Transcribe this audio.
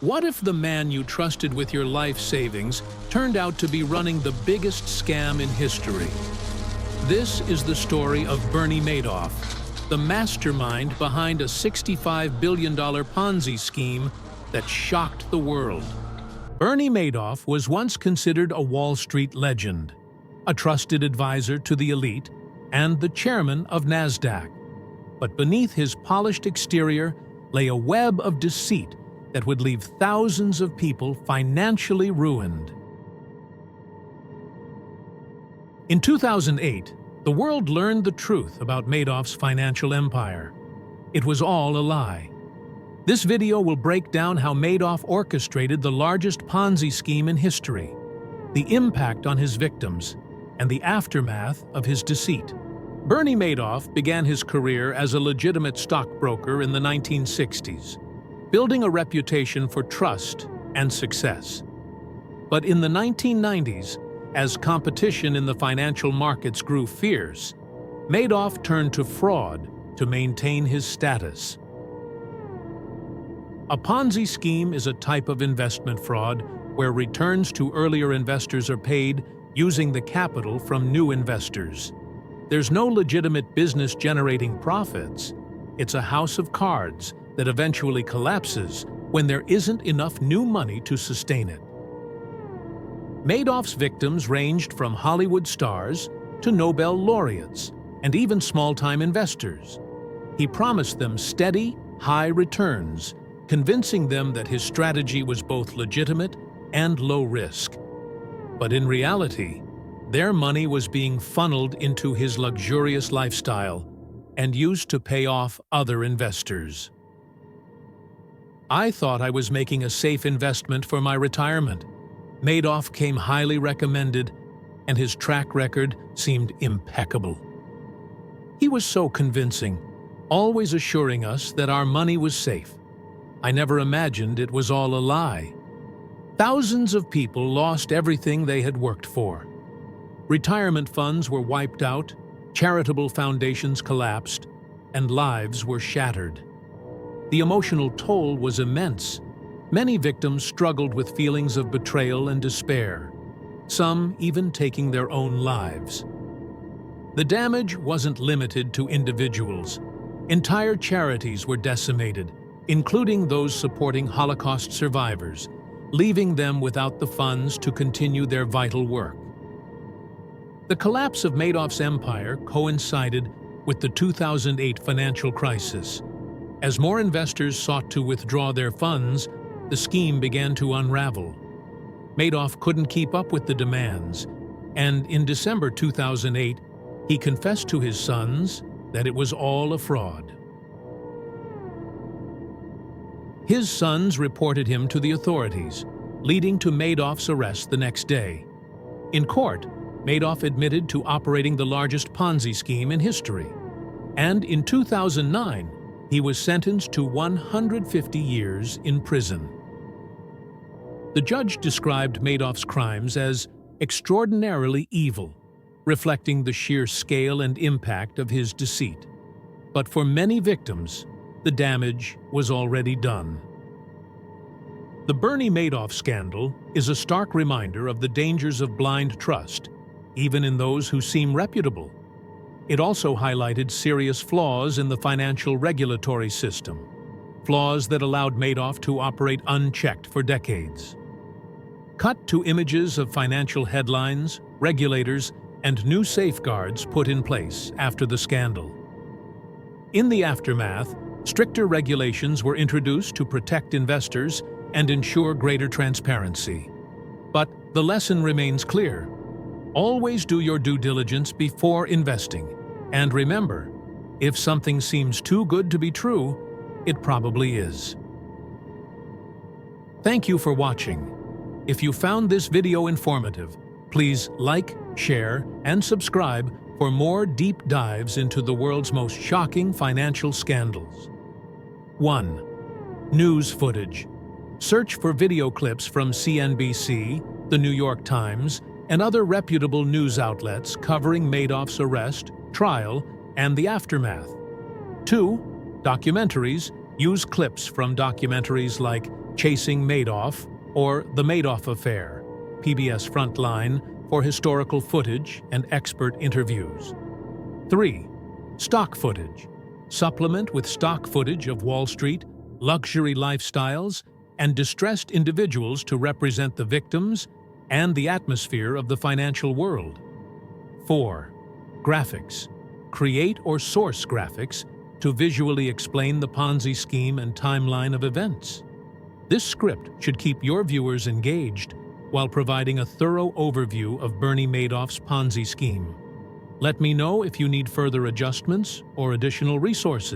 What if the man you trusted with your life savings turned out to be running the biggest scam in history? This is the story of Bernie Madoff, the mastermind behind a $65 billion Ponzi scheme that shocked the world. Bernie Madoff was once considered a Wall Street legend, a trusted advisor to the elite, and the chairman of NASDAQ. But beneath his polished exterior lay a web of deceit that would leave thousands of people financially ruined. In 2008, the world learned the truth about Madoff's financial empire. It was all a lie. This video will break down how Madoff orchestrated the largest Ponzi scheme in history, the impact on his victims, and the aftermath of his deceit. Bernie Madoff began his career as a legitimate stockbroker in the 1960s, building a reputation for trust and success. But in the 1990s, as competition in the financial markets grew fierce, Madoff turned to fraud to maintain his status. A Ponzi scheme is a type of investment fraud where returns to earlier investors are paid using the capital from new investors. There's no legitimate business generating profits. It's a house of cards that eventually collapses when there isn't enough new money to sustain it. Madoff's victims ranged from Hollywood stars to Nobel laureates and even small-time investors. He promised them steady, high returns, convincing them that his strategy was both legitimate and low risk. But in reality, their money was being funneled into his luxurious lifestyle and used to pay off other investors. I thought I was making a safe investment for my retirement. Madoff came highly recommended, and his track record seemed impeccable. He was so convincing, always assuring us that our money was safe. I never imagined it was all a lie. Thousands of people lost everything they had worked for. Retirement funds were wiped out, charitable foundations collapsed, and lives were shattered. The emotional toll was immense. Many victims struggled with feelings of betrayal and despair, some even taking their own lives. The damage wasn't limited to individuals. Entire charities were decimated, including those supporting Holocaust survivors, leaving them without the funds to continue their vital work. The collapse of Madoff's empire coincided with the 2008 financial crisis. As more investors sought to withdraw their funds, the scheme began to unravel. Madoff couldn't keep up with the demands, and in December 2008, he confessed to his sons that it was all a fraud. His sons reported him to the authorities, leading to Madoff's arrest the next day. In court, Madoff admitted to operating the largest Ponzi scheme in history, and in 2009, he was sentenced to 150 years in prison. The judge described Madoff's crimes as extraordinarily evil, reflecting the sheer scale and impact of his deceit. But for many victims, the damage was already done. The Bernie Madoff scandal is a stark reminder of the dangers of blind trust, even in those who seem reputable. It also highlighted serious flaws in the financial regulatory system, flaws that allowed Madoff to operate unchecked for decades. Cut to images of financial headlines, regulators, and new safeguards put in place after the scandal. In the aftermath, stricter regulations were introduced to protect investors and ensure greater transparency. But the lesson remains clear. Always do your due diligence before investing. And remember, if something seems too good to be true, it probably is. Thank you for watching. If you found this video informative, please like, share, and subscribe for more deep dives into the world's most shocking financial scandals. 1. News footage. Search for video clips from CNBC, The New York Times, and other reputable news outlets covering Madoff's arrest, trial, and the aftermath. 2. Documentaries. Use clips from documentaries like Chasing Madoff or The Madoff Affair, PBS Frontline, for historical footage and expert interviews. 3. Stock footage. Supplement with stock footage of Wall Street, luxury lifestyles, and distressed individuals to represent the victims and the atmosphere of the financial world. 4. Graphics. Create or source graphics to visually explain the Ponzi scheme and timeline of events. This script should keep your viewers engaged while providing a thorough overview of Bernie Madoff's Ponzi scheme. Let me know if you need further adjustments or additional resources.